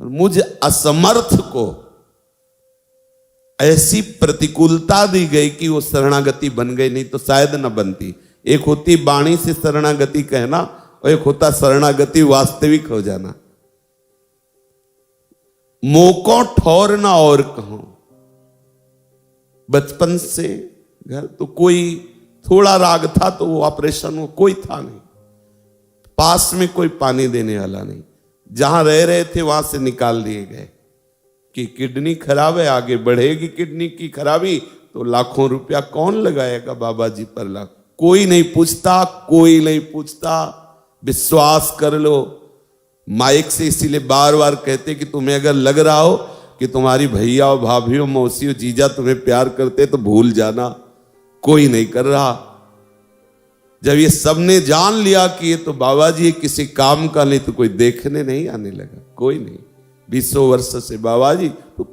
और मुझ असमर्थ को ऐसी प्रतिकूलता दी गई कि वो शरणागति बन गई, नहीं तो शायद न बनती। एक होती वाणी से शरणागति कहना और एक होता शरणागति वास्तविक हो जाना। मोको ठौरना और कहूं, बचपन से घर तो कोई थोड़ा राग था तो वो ऑपरेशन हो, कोई था नहीं, पास में कोई पानी देने वाला नहीं, जहां रह रहे थे वहां से निकाल दिए गए कि किडनी खराब है, आगे बढ़ेगी किडनी की खराबी तो लाखों रुपया कौन लगाएगा बाबा जी पर लाख। कोई नहीं पूछता, कोई नहीं पूछता, विश्वास कर लो। माइक से इसीलिए बार बार कहते कि तुम्हें अगर लग रहा हो कि तुम्हारी भैया और भाभी और मौसी और जीजा तुम्हें प्यार करते तो भूल जाना, कोई नहीं कर रहा। जब ये सबने जान लिया कि ये तो बाबा जी किसी काम का नहीं, तो कोई देखने नहीं आने लगा, कोई नहीं। 20 वर्ष से बाबा जी तो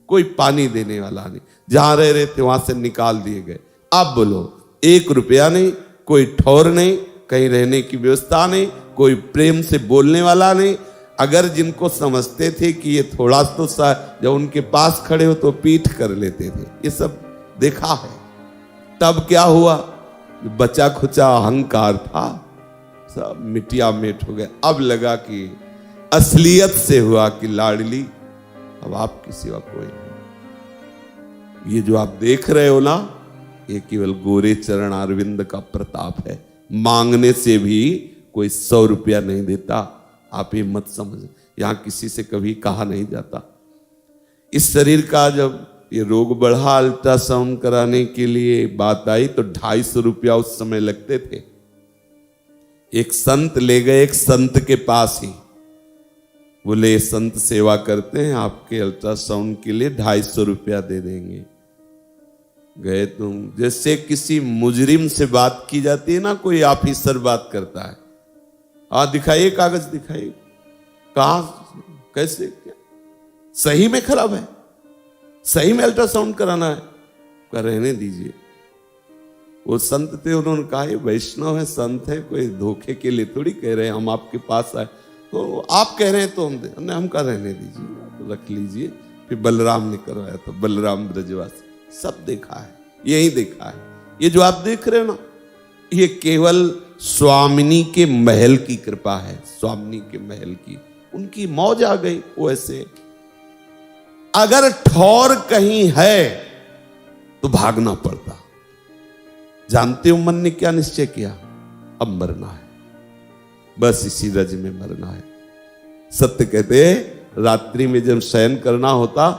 कोई पानी देने वाला नहीं, जहां रह रहे थे वहां से निकाल दिए गए। अब बोलो, 1 रुपया नहीं, कोई ठौर नहीं, कहीं रहने की व्यवस्था नहीं, कोई प्रेम से बोलने वाला नहीं। अगर जिनको समझते थे कि ये थोड़ा तो जब उनके पास खड़े हो तो पीठ कर लेते थे, ये सब देखा है। तब क्या हुआ, बचा खुचा अहंकार था सब मिटिया मेट हो गया। अब लगा कि असलियत से हुआ कि लाडली अब आपके सिवा कोई नहीं। ये जो आप देख रहे हो ना, ये केवल गोरे चरण अरविंद का प्रताप है। मांगने से भी कोई 100 रुपया नहीं देता, आप ये मत समझ। यहां किसी से कभी कहा नहीं जाता। इस शरीर का जब ये रोग बढ़ा, अल्ट्रासाउंड कराने के लिए बात आई तो 250 रुपया उस समय लगते थे। एक संत ले गए एक संत के पास ही, बोले संत सेवा करते हैं, आपके अल्ट्रासाउंड के लिए 250 रुपया दे देंगे। गए तुम, जैसे किसी मुजरिम से बात की जाती है ना, कोई ऑफिसर बात करता है, दिखाइए कागज दिखाइए, कहां कैसे क्या सही में खराब है, सही में अल्ट्रासाउंड कराना है, कर रहने दीजिए। वो संत थे, उन्होंने कहा ये वैष्णव है, संत है, कोई धोखे के लिए थोड़ी कह रहे हैं हम आपके पास आए, तो आप कह रहे हैं तो हम कर रहने दीजिए, तो रख लीजिए। फिर बलराम ने करवाया, तो बलराम ब्रजवासी सब देखा है, यही देखा है। ये जो आप देख रहे हो ना, ये केवल स्वामिनी के महल की कृपा है, स्वामिनी के महल की, उनकी मौज आ गई। वो ऐसे अगर ठौर कहीं है तो भागना पड़ता। जानते हो मन ने क्या निश्चय किया, अब मरना है, बस इसी रज में मरना है। सत्य कहते रात्रि में जब शयन करना होता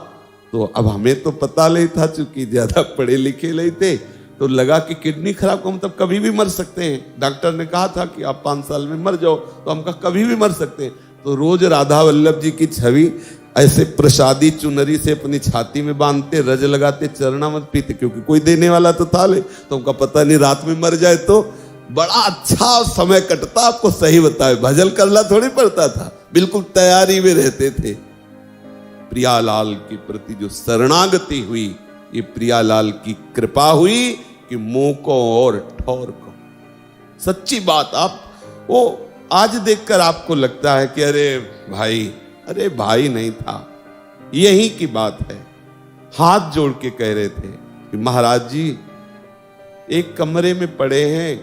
तो अब हमें तो पता नहीं था, चूंकि ज्यादा पढ़े लिखे नहीं थे, तो लगा कि किडनी खराब को मतलब कभी भी मर सकते हैं। डॉक्टर ने कहा था कि आप 5 साल में मर जाओ, तो हम कहा कभी भी मर सकते हैं। तो रोज राधा वल्लभ जी की छवि ऐसे प्रसादी चुनरी से अपनी छाती में बांधते, रज लगाते, चरणामृत पीते, क्योंकि कोई देने वाला तो था ले, तो हमका पता नहीं रात में मर जाए तो बड़ा अच्छा समय कटता। आपको सही बताए, भजन करना थोड़ी पड़ता था, बिल्कुल तैयारी में रहते थे। प्रियालाल के प्रति जो शरणागति हुई, ये प्रियालाल की कृपा हुई कि मुंह को और ठौर को। सच्ची बात, आप वो आज देखकर आपको लगता है कि अरे भाई नहीं था, यही की बात है। हाथ जोड़ के कह रहे थे कि महाराज जी एक कमरे में पड़े हैं,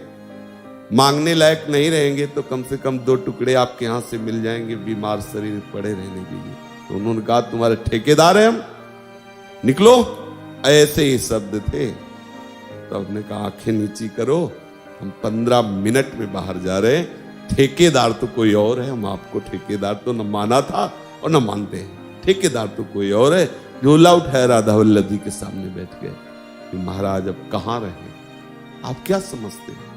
मांगने लायक नहीं रहेंगे तो कम से कम 2 टुकड़े आपके यहां से मिल जाएंगे, बीमार शरीर पड़े रहने के लिए। तो उन्होंने कहा तुम्हारे ठेकेदार हैं हम, निकलो, ऐसे ही शब्द थे। तो उसने कहा आंखें नीची करो, हम 15 मिनट में बाहर जा रहे हैं, ठेकेदार तो कोई और है, हम आपको ठेकेदार तो न माना था और न मानते हैं, ठेकेदार तो कोई और है। झोला उठाया, राधा वल्लभ जी के सामने बैठ गए कि महाराज अब कहाँ रहे, आप क्या समझते हैं?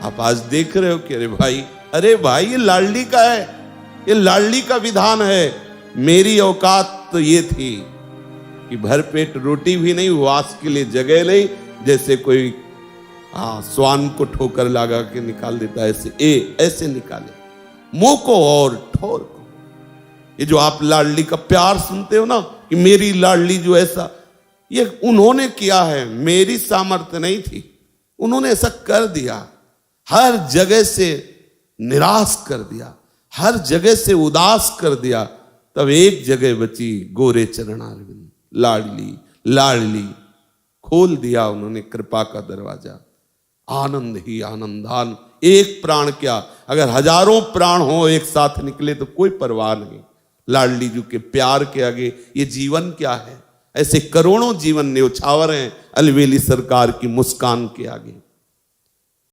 आप आज देख रहे हो कि अरे भाई ये लाडली का है, ये लाडली का विधान है। मेरी औकात तो ये थी कि भर पेट रोटी भी नहीं, वास के लिए जगह नहीं, जैसे कोई स्वान को ठोकर लगा के निकाल देता है, ऐसे निकाले मुंह को और ठोर को। ये जो आप लाडली का प्यार सुनते हो ना कि मेरी लाडली जो ऐसा, ये उन्होंने किया है, मेरी सामर्थ्य नहीं थी, उन्होंने ऐसा कर दिया। हर जगह से निराश कर दिया, हर जगह से उदास कर दिया। तब एक जगह बची, गोरे चरणारविंद, लाडली लाडली। खोल दिया उन्होंने कृपा का दरवाजा, आनंद ही आनंद। एक प्राण क्या, अगर हजारों प्राण हो एक साथ निकले तो कोई परवाह नहीं। लाडली जी के प्यार के आगे ये जीवन क्या है। ऐसे करोड़ों जीवन न्यौछावर हैं अलवेली सरकार की मुस्कान के आगे।